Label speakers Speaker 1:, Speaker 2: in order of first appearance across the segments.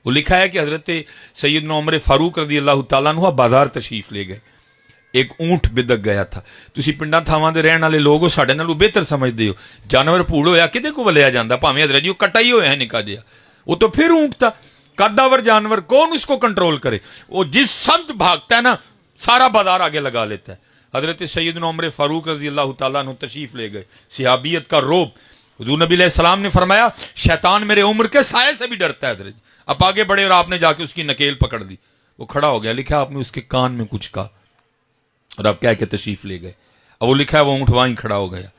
Speaker 1: वो लिखा है कि हज़रत सैयदना उमर फारूक रज़ी अल्लाह तआला अन्हु बाजार तशरीफ ले गए, एक ऊंट बिदक गया था। तुसीं पिंडां थावां दे रहण वाले लोग हो, साडे नालों बेहतर समझदे हो, जानवर भूड़ होया किदे को वलिया जांदा, भावें हज़रत जी कटा ही होया है निक्का जिहा, वो तो फिर ऊंट था, कद्दावर जानवर, कौन उसको कंट्रोल करे। वो जिस संत भागता है ना, सारा बाजार आगे लगा लेता है। हज़रत सैयदना उमर फारूक रज़ी अल्लाह तआला अन्हु तशरीफ ले गए, सिहाबियत का रोब। हुज़ूर नबी अलैहिस्सलाम ने फरमाया शैतान मेरे उम्र के साये से भी डरता है हज़रत जी। अब आगे बढ़े और आपने जाके उसकी नकेल पकड़ दी, वो खड़ा हो गया, लिखा आपने उसके कान में कुछ कहा और आप कह के तशरीफ ले गए। अब वो लिखा है वो ऊँट वहीं खड़ा हो गया,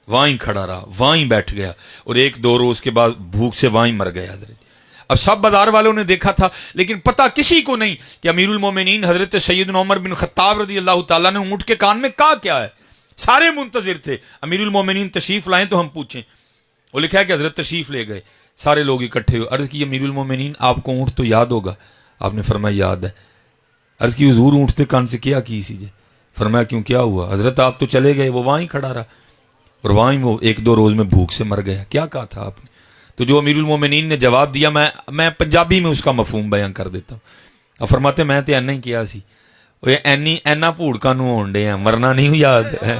Speaker 1: वहीं खड़ा रहा, वहीं बैठ गया और 1-2 रोज के बाद भूख से वहीं मर गया हज़रत। अब सब बाजार वालों ने देखा था, लेकिन पता किसी को नहीं कि अमीरुल मोमिनीन हज़रत सैयदना उमर बिन खत्ताब रज़ी अल्लाह तआला ने ऊँट के कान में कहा क्या है। सारे मुंतजिर थे अमीरुल मोमिनीन तशरीफ लाएं तो हम पूछें। वो लिखा है कि हज़रत तशरीफ ले गए, सारे लोग इकट्ठे हुए, अर्ज़ की अमीरुल मोमिनीन आपको ऊँट तो याद होगा। आपने फरमाया याद है। अर्ज़ की हुज़ूर ऊँट के कान से क्या की सी। फरमाया क्यों क्या हुआ। हज़रत आप तो चले गए, वो वहीं खड़ा रहा और वहीं वो 1-2 रोज में भूख से मर गया। क्या कहा था आपने। तो जो अमीरुल मोमिनीन ने जवाब दिया, मैं पंजाबी में उसका मफहूम बयान कर देता हूँ। अब फरमाते मैं तो ऐना ही किया सी, एनी ऐना भूड़ कानू होण डे, मरना नहीं याद है।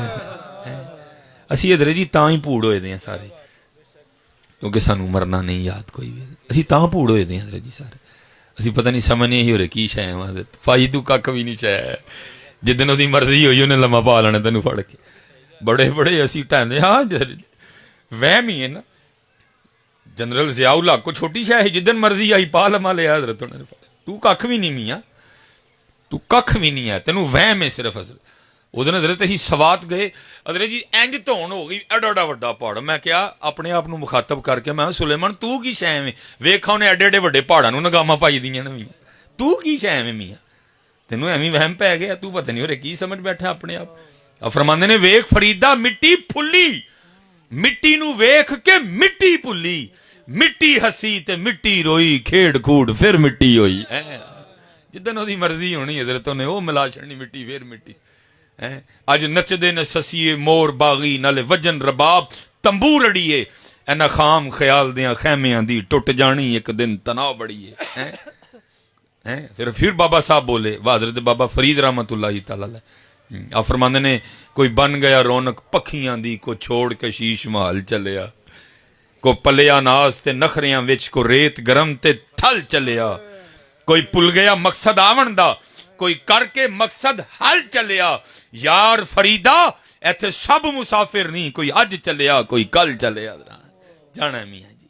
Speaker 1: असी हज़रत जी तां ही भूड़ होए दे सारे, क्योंकि सानू मरना नहीं याद कोई भी। असी तां भूड़ होए दे हज़रत जी सारे, असी पता नहीं समझने ही हो रहे की शै भाई तू कख भी नहीं शै, जिदन उसकी मर्जी हुई उन्हें लम्मा पा लेना तेन फड़ के। बड़े बड़े असी ढांदे, हाँ वहम ही है ना। जनरल ज़ियाउल हक को छोटी शै है, जिदन मर्जी आई पा लम्मा लिया हज़रत उन्होंने। तू कख भी नहीं मियाँ, तू कख भी नहीं है, तेनू वहम है सिर्फ। हज़रत उस दिन हज़रत असीं सवात गए, हज़रत जी इंज धौन हो गई, एडा एडा वड्डा पहाड़। मैं क्या अपने आप को मुखातब करके मैं सुलेमान तू की शै में वेखा उन्हें एडे एडे वड्डे पहाड़ों नगामा पाई दियां ने, तू की शै में मियाँ, तेनू एवं वहम पै गया, तू पता नहीं हो रहा की समझ बैठा अपने आप। अब फरमांदे ने वेख फरीदा मिट्टी फुल्ली, मिट्टी नू वेख के मिट्टी भुल्ली, मिट्टी हसी ते मिट्टी रोई, खेड़ कूड़ फिर मिट्टी होई। जिदन ओदी मर्जी होनी हज़रत ने वो मिला छड़नी मिट्टी फिर मिट्टी। अज नचदे ने ससीए मोर बागी, नाले वजन रबाब तंबू रड़िए, एना खाम ख्याल दियां खैमियां दी टुट जानी एक दिन तनाव बड़िए। फिर बाबा साहब बोले, हज़रत बाबा फरीद रहमतुल्लाह तआला अलैह। आप फरमांदे ने कोई बन गया रौनक पखियां दी, को छोड़ के शीश महल चलिया, को पलिया नास ते नखरियां विच, को रेत गरम ते थल चलिया, कोई भुल गया मकसद आवन दा, कोई करके मकसद हल चलिया। यार फरीदा इत्थे सब मुसाफिर नहीं, कोई अज चलिया कोई कल चलिया। जाना मियाँ जी,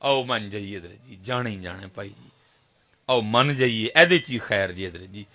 Speaker 1: आओ मन जाइए हज़रत जी, जाना ही जाना भाई जी, आओ मन जाइए, एदे च ही खैर जी हज़रत जी।